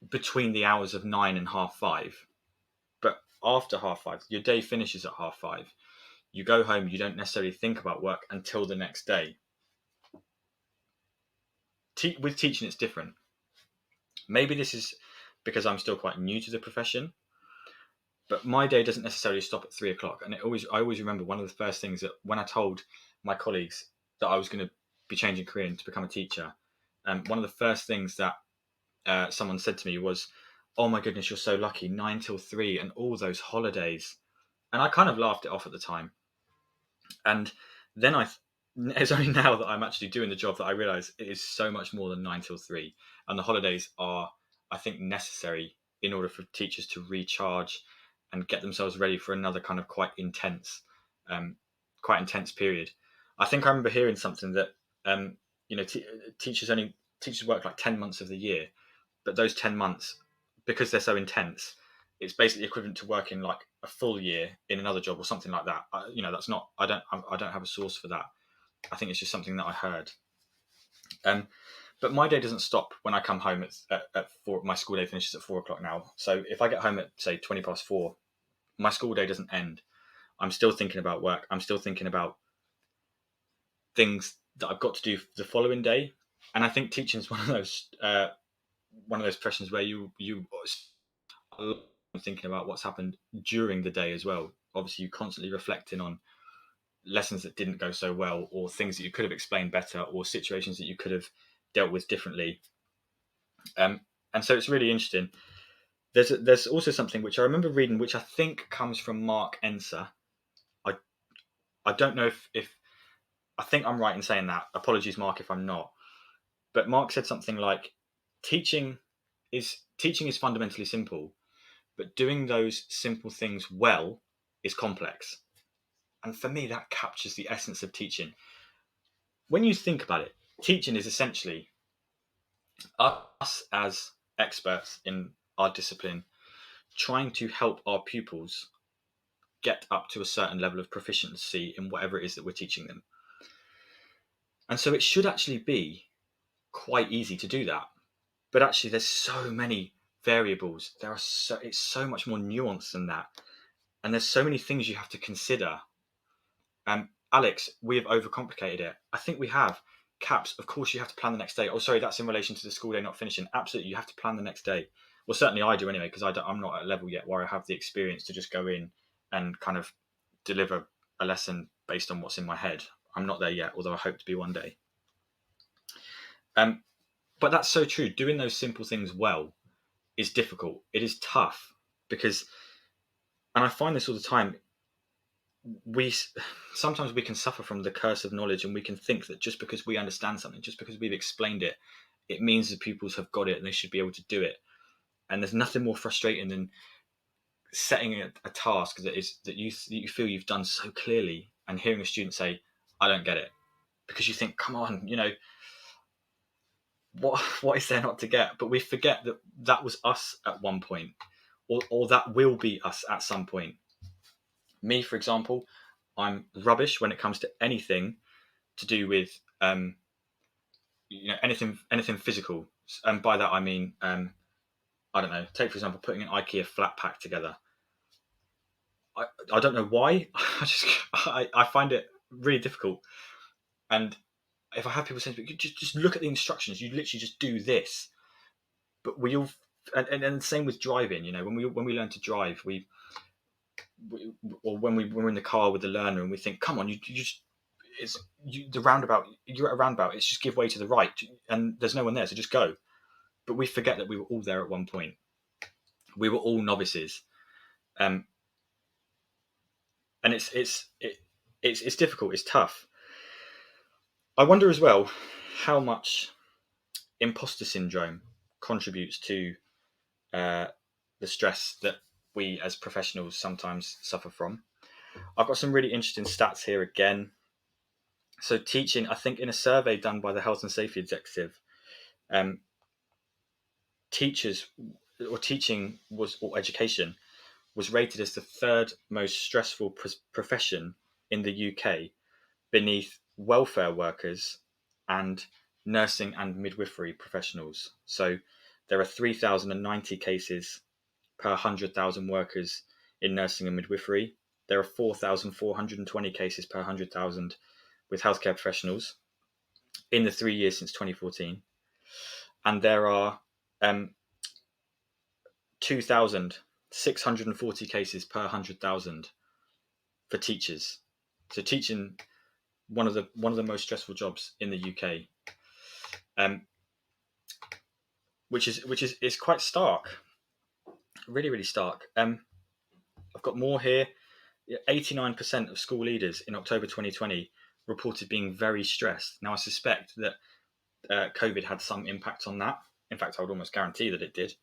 between the hours of 9 and 5:30, but after 5:30, your day finishes at 5:30. You go home, you don't necessarily think about work until the next day. With teaching, it's different. Maybe this is because I'm still quite new to the profession, but my day doesn't necessarily stop at 3 o'clock. And I always remember one of the first things that when I told my colleagues that I was going to be changing career and to become a teacher, one of the first things that someone said to me was, "Oh my goodness, you're so lucky, 9 till 3 and all those holidays." And I kind of laughed it off at the time. And then it's only now that I'm actually doing the job that I realize it is so much more than 9 till 3. And the holidays are, I think, necessary in order for teachers to recharge and get themselves ready for another kind of quite intense period. I think I remember hearing something that, teachers work like 10 months of the year, but those 10 months, because they're so intense, it's basically equivalent to working like a full year in another job or something like that. That's not. I don't have a source for that. I think it's just something that I heard. But my day doesn't stop when I come home at 4. My school day finishes at 4 o'clock now. So if I get home at say 4:20, my school day doesn't end. I'm still thinking about work. I'm still thinking about things that I've got to do the following day. And I think teaching is one of those professions where you are thinking about what's happened during the day as well. Obviously, you're constantly reflecting on lessons that didn't go so well, or things that you could have explained better, or situations that you could have dealt with differently. And so it's really interesting. There's also something which I remember reading, which I think comes from Mark Enser. I don't know if I think I'm right in saying that. Apologies, Mark, if I'm not. But Mark said something like, teaching is fundamentally simple, but doing those simple things well is complex. And for me, that captures the essence of teaching. When you think about it, teaching is essentially us as experts in our discipline trying to help our pupils get up to a certain level of proficiency in whatever it is that we're teaching them. And so it should actually be quite easy to do that. But actually, there's so many variables. It's so much more nuanced than that. And there's so many things you have to consider. Alex, we have overcomplicated it. I think we have. CAPS, of course, you have to plan the next day. Oh, sorry, that's in relation to the school day not finishing. Absolutely, you have to plan the next day. Well, certainly I do anyway, because I'm not at a level yet where I have the experience to just go in and kind of deliver a lesson based on what's in my head. I'm not there yet, although I hope to be one day. But that's so true. Doing those simple things well is difficult. It is tough because, and I find this all the time, sometimes we can suffer from the curse of knowledge, and we can think that just because we understand something, just because we've explained it, it means that pupils have got it and they should be able to do it. And there's nothing more frustrating than setting a task that you feel you've done so clearly, and hearing a student say, "I don't get it," because you think, "Come on, what is there not to get?" But we forget that was us at one point, or that will be us at some point. Me, for example, I'm rubbish when it comes to anything to do with anything physical, and by that I mean I don't know. Take for example putting an IKEA flat pack together. I don't know why. I find it really difficult. And if I have people saying, just look at the instructions, you literally just do this. But we all, and the same with driving. When we learn to drive, or when we're in the car with the learner, and we think, come on, the roundabout. You're at a roundabout. It's just give way to the right, and there's no one there, so just go. But we forget that we were all there at one point. We were all novices, and it's difficult. It's tough. I wonder as well how much imposter syndrome contributes to the stress that we as professionals sometimes suffer from. I've got some really interesting stats here again. So teaching, I think in a survey done by the Health and Safety Executive, teaching or education was rated as the third most stressful profession in the UK, beneath welfare workers and nursing and midwifery professionals. So there are 3,090 cases per 100,000 workers in nursing and midwifery. There are 4,420 cases per 100,000 with healthcare professionals in the 3 years since 2014. And there are 2,640 cases per 100,000 for teachers. So teaching, one of the most stressful jobs in the UK, which is quite stark, really, really stark. I've got more here. 89% of school leaders in October 2020 reported being very stressed. Now, I suspect that COVID had some impact on that. In fact, I would almost guarantee that it did.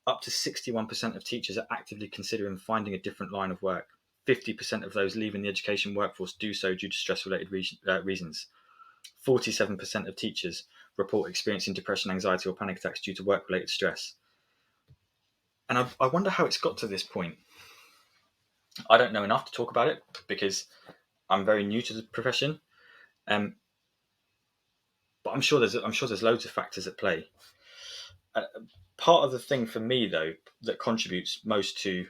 Up to 61% of teachers are actively considering finding a different line of work. 50% of those leaving the education workforce do so due to stress-related reasons. 47% of teachers report experiencing depression, anxiety, or panic attacks due to work-related stress. And I wonder how it's got to this point. I don't know enough to talk about it because I'm very new to the profession. But I'm sure there's loads of factors at play. Part of the thing for me, though, that contributes most to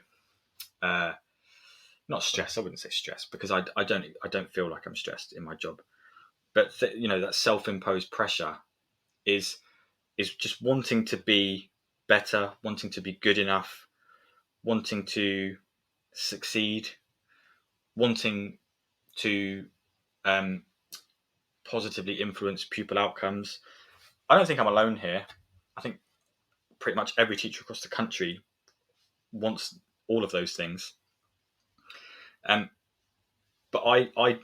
not stress. I wouldn't say stress because I don't feel like I'm stressed in my job. But that self-imposed pressure is just wanting to be better, wanting to be good enough, wanting to succeed, wanting to positively influence pupil outcomes. I don't think I'm alone here. I think pretty much every teacher across the country wants all of those things. But I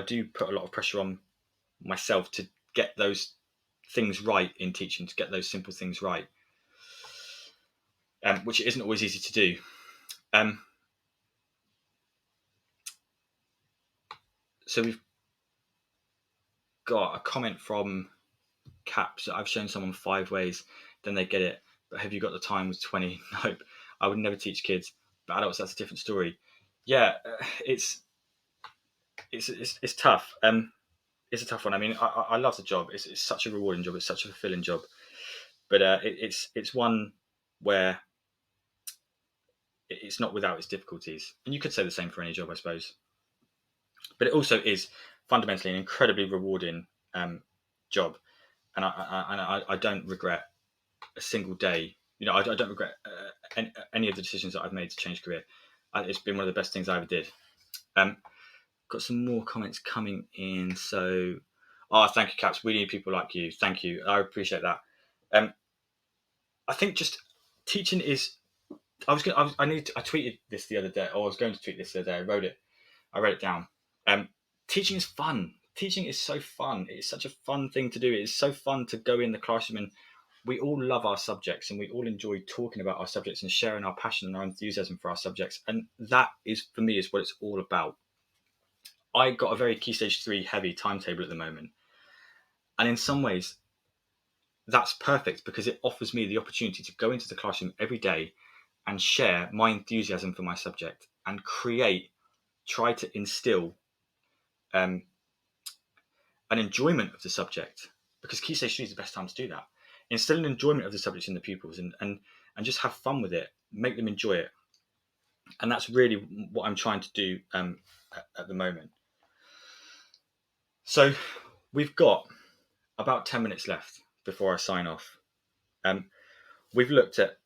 do put a lot of pressure on myself to get those things right in teaching, to get those simple things right, which isn't always easy to do. So we've got a comment from Caps. I've shown someone 5 ways, then they get it. But have you got the time with 20? Nope. I would never teach kids, but adults, that's a different story. Yeah, it's tough. It's a tough one. I mean, I love the job. It's such a rewarding job. It's such a fulfilling job. But it's one where it's not without its difficulties. And you could say the same for any job, I suppose. But it also is fundamentally an incredibly rewarding job. And I don't regret a single day. I don't regret any of the decisions that I've made to change career. It's been one of the best things I ever did. Got some more comments coming in. So, thank you, Caps. We need people like you. Thank you. I appreciate that. I think just teaching is I tweeted this the other day, or I was going to tweet this the other day. I wrote it down. Teaching is fun. Teaching is so fun. It's such a fun thing to do. It's so fun to go in the classroom, and we all love our subjects, and we all enjoy talking about our subjects and sharing our passion and our enthusiasm for our subjects. And that is, for me, is what it's all about. I got a very Key Stage 3 heavy timetable at the moment. And in some ways, that's perfect because it offers me the opportunity to go into the classroom every day and share my enthusiasm for my subject and try to instill an enjoyment of the subject, because Key Stage 3 is the best time to do that. Instill an enjoyment of the subject in the pupils and just have fun with it, make them enjoy it. And that's really what I'm trying to do at the moment. So we've got about 10 minutes left before I sign off. We've looked at,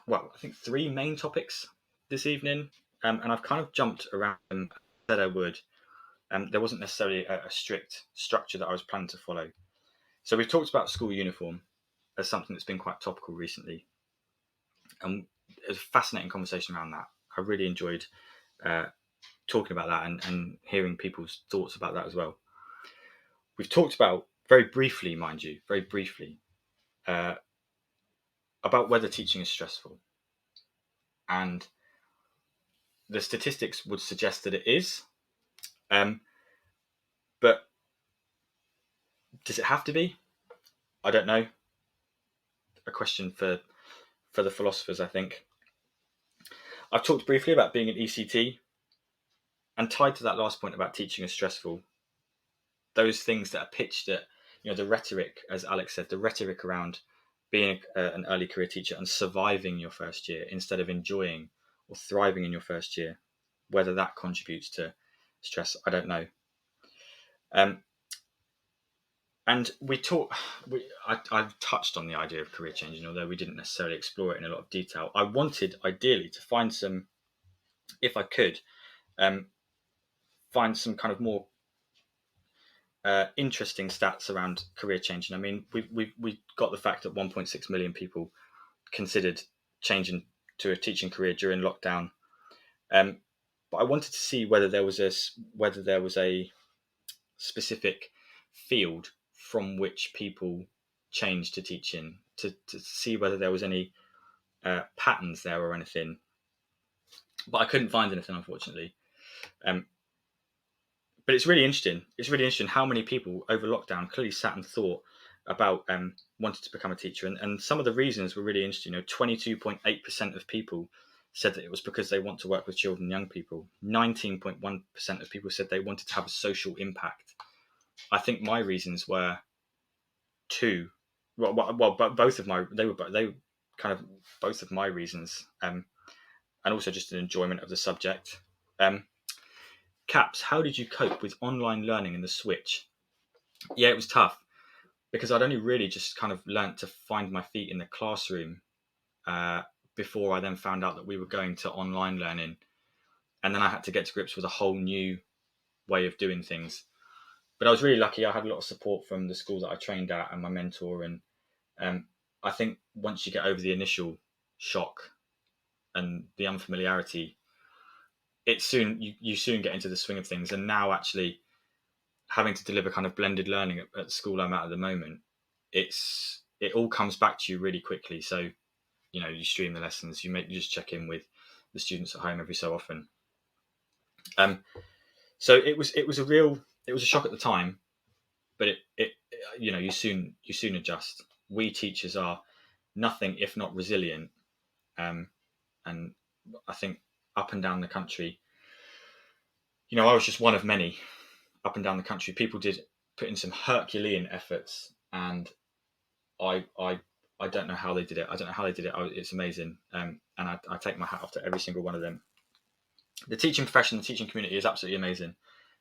I think 3 main topics this evening, and I've kind of jumped around them, said I would. There wasn't necessarily a strict structure that I was planning to follow. So we've talked about school uniform as something that's been quite topical recently. And it was a fascinating conversation around that. I really enjoyed talking about that and hearing people's thoughts about that as well. We've talked about, very briefly, mind you, about whether teaching is stressful. And the statistics would suggest that it is. But does it have to be? I don't know. A question for the philosophers, I think. I've talked briefly about being an ECT, and tied to that last point about teaching is stressful, those things that are pitched at, the rhetoric, as Alex said, the rhetoric around being an early career teacher and surviving your first year instead of enjoying or thriving in your first year, whether that contributes to stress, I don't know. And I touched on the idea of career changing, although we didn't necessarily explore it in a lot of detail. I wanted, ideally, to find some, if I could, find some kind of more interesting stats around career changing. I mean, we got the fact that 1.6 million people considered changing to a teaching career during lockdown. But I wanted to see whether there was a specific field from which people changed to teaching, to see whether there was any patterns there or anything. But I couldn't find anything, unfortunately. But it's really interesting. It's really interesting how many people over lockdown clearly sat and thought about wanting to become a teacher. And some of the reasons were really interesting. 22.8% of people said that it was because they want to work with children and young people. 19.1% of people said they wanted to have a social impact. I think my reasons were two. But both of my reasons, and also just an enjoyment of the subject. Caps, how did you cope with online learning and the switch? Yeah, it was tough because I'd only really just kind of learnt to find my feet in the classroom before I then found out that we were going to online learning. And then I had to get to grips with a whole new way of doing things. But I was really lucky. I had a lot of support from the school that I trained at and my mentor. And I think once you get over the initial shock and the unfamiliarity, you soon get into the swing of things. And now actually having to deliver kind of blended learning at the school I'm at the moment, it all comes back to you really quickly. So, you stream the lessons, you just check in with the students at home every so often. So it was a shock at the time, but you soon adjust. We teachers are nothing if not resilient. And I think up and down the country, I was just one of many up and down the country. People did put in some Herculean efforts, and I don't know how they did it. It's amazing. And I take my hat off to every single one of them. The teaching profession, the teaching community is absolutely amazing.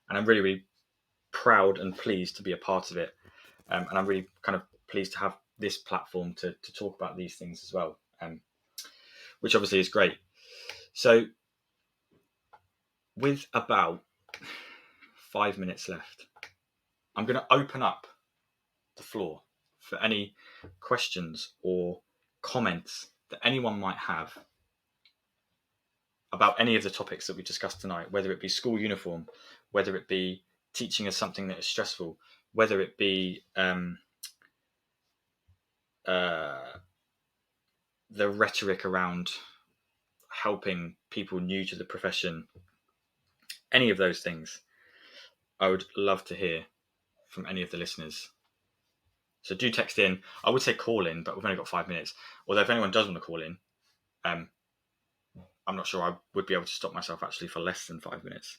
And I'm really, really proud and pleased to be a part of it. And I'm really kind of pleased to have this platform to talk about these things as well, which obviously is great. So with about 5 minutes left, I'm going to open up the floor for any questions or comments that anyone might have about any of the topics that we discussed tonight, whether it be school uniform, whether it be teaching us something that is stressful, whether it be the rhetoric around helping people new to the profession, any of those things, I would love to hear from any of the listeners. So do text in. I would say call in, but we've only got 5 minutes. Although if anyone does want to call in, I'm not sure I would be able to stop myself actually for less than 5 minutes.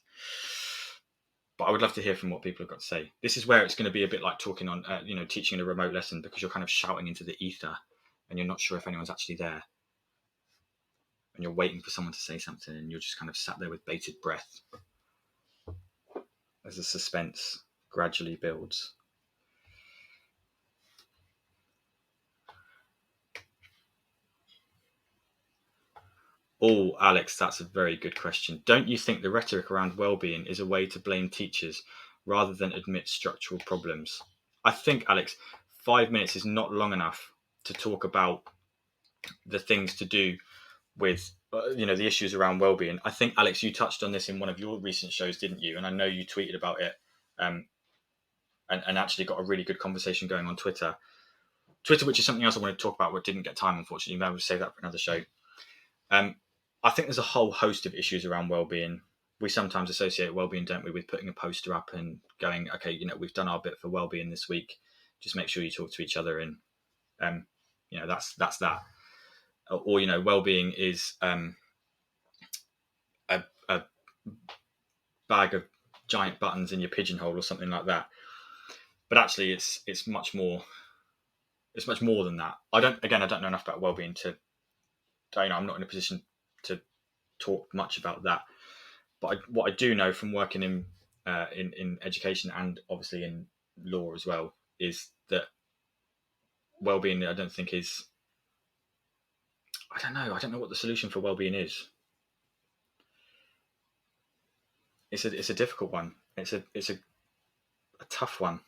But I would love to hear from what people have got to say. This is where it's going to be a bit like talking on, teaching in a remote lesson, because you're kind of shouting into the ether and you're not sure if anyone's actually there. And you're waiting for someone to say something and you're just kind of sat there with bated breath as the suspense gradually builds. Oh, Alex, that's a very good question. Don't you think the rhetoric around well-being is a way to blame teachers rather than admit structural problems? I think, Alex, 5 minutes is not long enough to talk about the things to do with, the issues around well-being. I think, Alex, you touched on this in one of your recent shows, didn't you? And I know you tweeted about it and actually got a really good conversation going on Twitter, which is something else I wanted to talk about, but didn't get time, unfortunately. Maybe we'll save that for another show. I think there's a whole host of issues around well-being. We sometimes associate well-being, don't we, with putting a poster up and going, okay, we've done our bit for well-being this week. Just make sure you talk to each other, and that's that. Or well-being is a bag of giant buttons in your pigeonhole or something like that. But actually, it's much more. It's much more than that. I don't know enough about well-being to. I'm not in a position to talk much about that. But what I do know from working in education and obviously in law as well is that well-being, I don't think is. I don't know what the solution for well-being is. It's a difficult one. It's a tough one.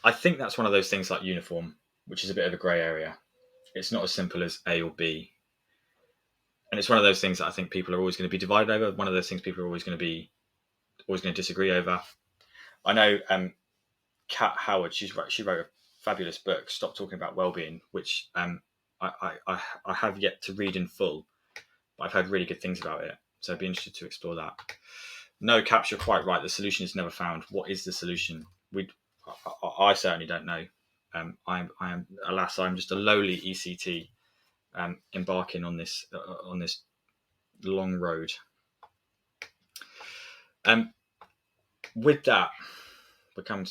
I think that's one of those things like uniform, which is a bit of a grey area. It's not as simple as A or B. And it's one of those things that I think people are always going to be divided over. One of those things people are always going to disagree over. I know Kat Howard, she wrote a fabulous book, Stop Talking About Wellbeing, which I have yet to read in full, but I've heard really good things about it. So I'd be interested to explore that. No, Caps, you're quite right. The solution is never found. What is the solution? I certainly don't know. I am, alas, I'm just a lowly ECT embarking on this long road. With that, we come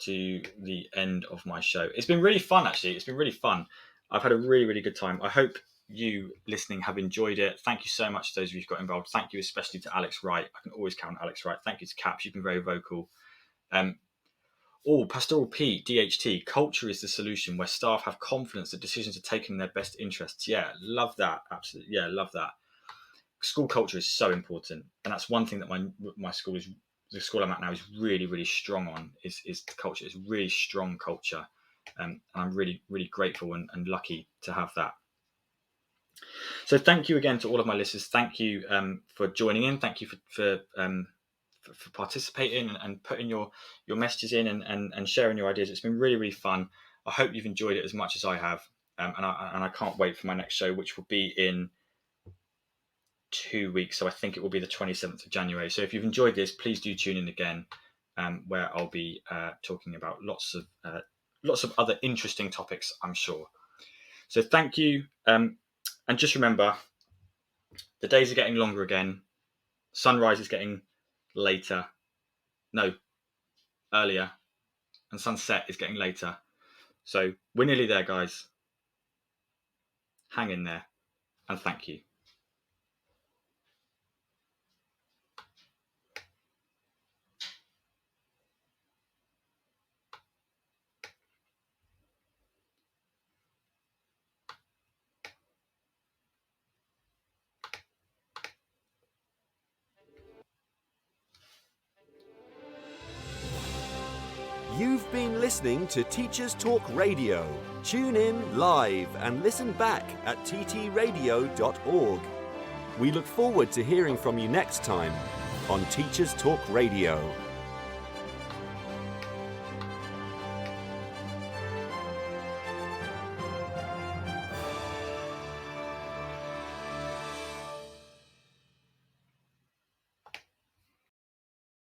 to the end of my show. It's been really fun, actually. It's been really fun. I've had a really, really good time. I hope you listening have enjoyed it. Thank you so much to those of you who got involved. Thank you especially to Alex Wright. I can always count Alex Wright. Thank you to Caps. You've been very vocal. Pastoral Pete, DHT, culture is the solution where staff have confidence that decisions are taken in their best interests. Yeah, love that. Absolutely. Yeah, love that. School culture is so important. And that's one thing that my school is, the school I'm at now, is really, really strong on, is the culture. It's really strong culture. And I'm really, really grateful and lucky to have that. So thank you again to all of my listeners. Thank you for joining in. Thank you for participating and putting your messages in and sharing your ideas. It's been really, really fun. I hope you've enjoyed it as much as I have. And I can't wait for my next show, which will be in 2 weeks. So I think it will be the 27th of January. So if you've enjoyed this, please do tune in again, where I'll be talking about lots of other interesting topics, I'm sure. So thank you. And just remember, the days are getting longer again. Sunrise is getting earlier, and sunset is getting later. So we're nearly there, guys. Hang in there, and thank you. You've been listening to Teachers Talk Radio. Tune in live and listen back at ttradio.org. We look forward to hearing from you next time on Teachers Talk Radio.